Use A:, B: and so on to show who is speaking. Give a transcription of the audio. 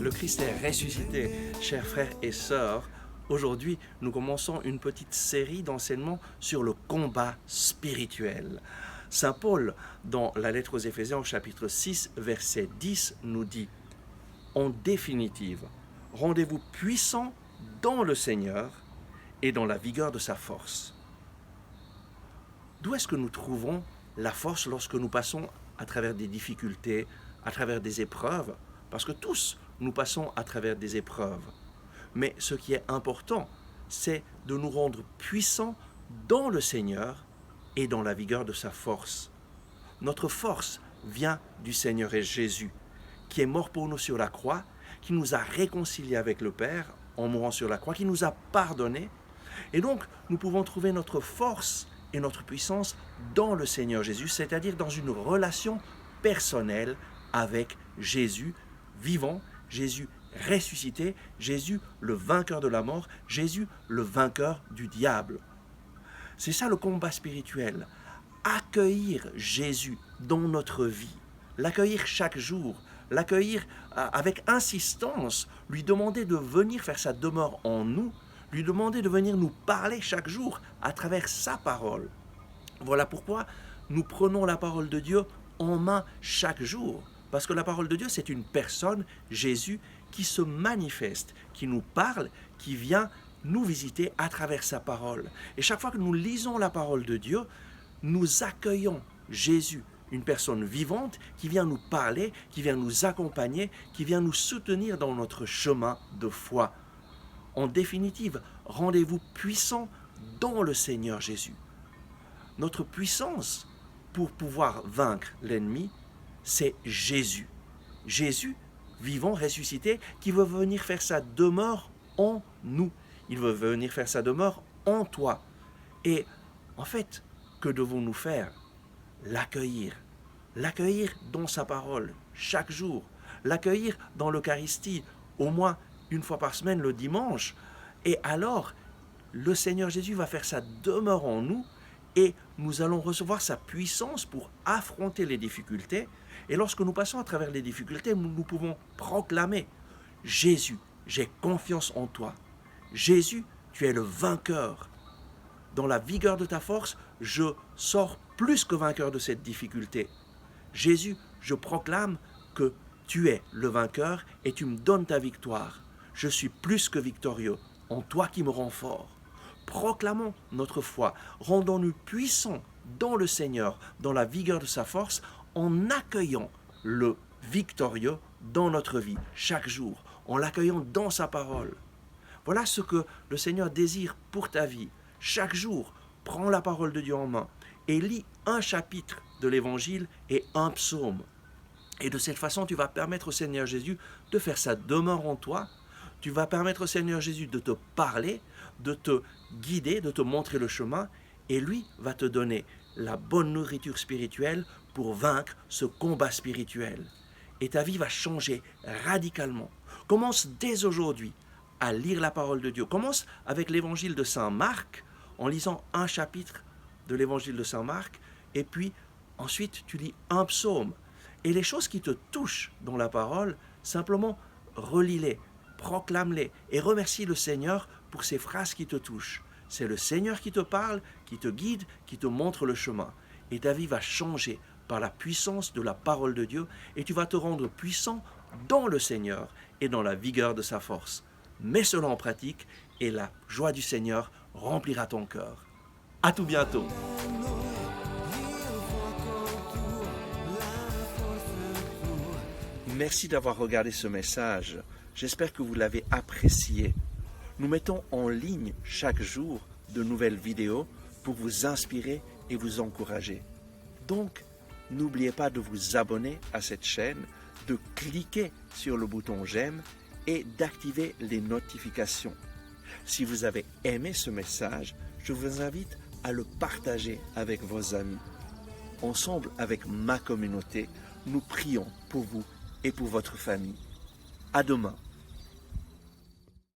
A: Le Christ est ressuscité, chers frères et sœurs. Aujourd'hui, nous commençons une petite série d'enseignements sur le combat spirituel. Saint Paul, dans la lettre aux Éphésiens au chapitre 6, verset 10, nous dit « En définitive, rendez-vous puissants dans le Seigneur et dans la vigueur de sa force. » D'où est-ce que nous trouvons la force lorsque nous passons à travers des difficultés, à travers des épreuves? Parce que tous, nous passons à travers des épreuves. Mais ce qui est important, c'est de nous rendre puissants dans le Seigneur et dans la vigueur de sa force. Notre force vient du Seigneur et Jésus, qui est mort pour nous sur la croix, qui nous a réconciliés avec le Père en mourant sur la croix, qui nous a pardonnés. Et donc, nous pouvons trouver notre force et notre puissance dans le Seigneur Jésus, c'est-à-dire dans une relation personnelle avec Jésus vivant, Jésus ressuscité, Jésus le vainqueur de la mort, Jésus le vainqueur du diable. C'est ça le combat spirituel. Accueillir Jésus dans notre vie, l'accueillir chaque jour, l'accueillir avec insistance, lui demander de venir faire sa demeure en nous, lui demander de venir nous parler chaque jour à travers sa parole. Voilà pourquoi nous prenons la parole de Dieu en main chaque jour. Parce que la parole de Dieu, c'est une personne, Jésus, qui se manifeste, qui nous parle, qui vient nous visiter à travers sa parole. Et chaque fois que nous lisons la parole de Dieu, nous accueillons Jésus, une personne vivante qui vient nous parler, qui vient nous accompagner, qui vient nous soutenir dans notre chemin de foi. En définitive, rendez-vous puissants dans le Seigneur Jésus. Notre puissance pour pouvoir vaincre l'ennemi, c'est Jésus. Jésus, vivant, ressuscité, qui veut venir faire sa demeure en nous. Il veut venir faire sa demeure en toi. Et en fait, que devons-nous faire? L'accueillir. L'accueillir dans sa parole, chaque jour. L'accueillir dans l'Eucharistie, au moins une fois par semaine, le dimanche. Et alors, le Seigneur Jésus va faire sa demeure en nous et nous allons recevoir sa puissance pour affronter les difficultés. Et lorsque nous passons à travers les difficultés, nous pouvons proclamer « Jésus, j'ai confiance en toi. Jésus, tu es le vainqueur. Dans la vigueur de ta force, je sors plus que vainqueur de cette difficulté. Jésus, je proclame que tu es le vainqueur et tu me donnes ta victoire. Je suis plus que victorieux en toi qui me rend fort. » Proclamons notre foi, rendons-nous puissants dans le Seigneur, dans la vigueur de sa force, en accueillant le victorieux dans notre vie, chaque jour, en l'accueillant dans sa parole. Voilà ce que le Seigneur désire pour ta vie. Chaque jour, prends la parole de Dieu en main et lis un chapitre de l'Évangile et un psaume. Et de cette façon, tu vas permettre au Seigneur Jésus de faire sa demeure en toi. Tu vas permettre au Seigneur Jésus de te parler, de te guider, de te montrer le chemin, et lui va te donner la bonne nourriture spirituelle pour vaincre ce combat spirituel. Et ta vie va changer radicalement. Commence dès aujourd'hui à lire la parole de Dieu. Commence avec l'évangile de Saint Marc, en lisant un chapitre de l'évangile de Saint Marc, et puis ensuite tu lis un psaume. Et les choses qui te touchent dans la parole, simplement relis-les, proclame-les et remercie le Seigneur pour ces phrases qui te touchent. C'est le Seigneur qui te parle, qui te guide, qui te montre le chemin. Et ta vie va changer par la puissance de la parole de Dieu et tu vas te rendre puissant dans le Seigneur et dans la vigueur de sa force. Mets cela en pratique et la joie du Seigneur remplira ton cœur. À tout bientôt. Merci d'avoir regardé ce message. J'espère que vous l'avez apprécié. Nous mettons en ligne chaque jour de nouvelles vidéos pour vous inspirer et vous encourager. Donc, n'oubliez pas de vous abonner à cette chaîne, de cliquer sur le bouton j'aime et d'activer les notifications. Si vous avez aimé ce message, je vous invite à le partager avec vos amis. Ensemble avec ma communauté, nous prions pour vous et pour votre famille. À demain.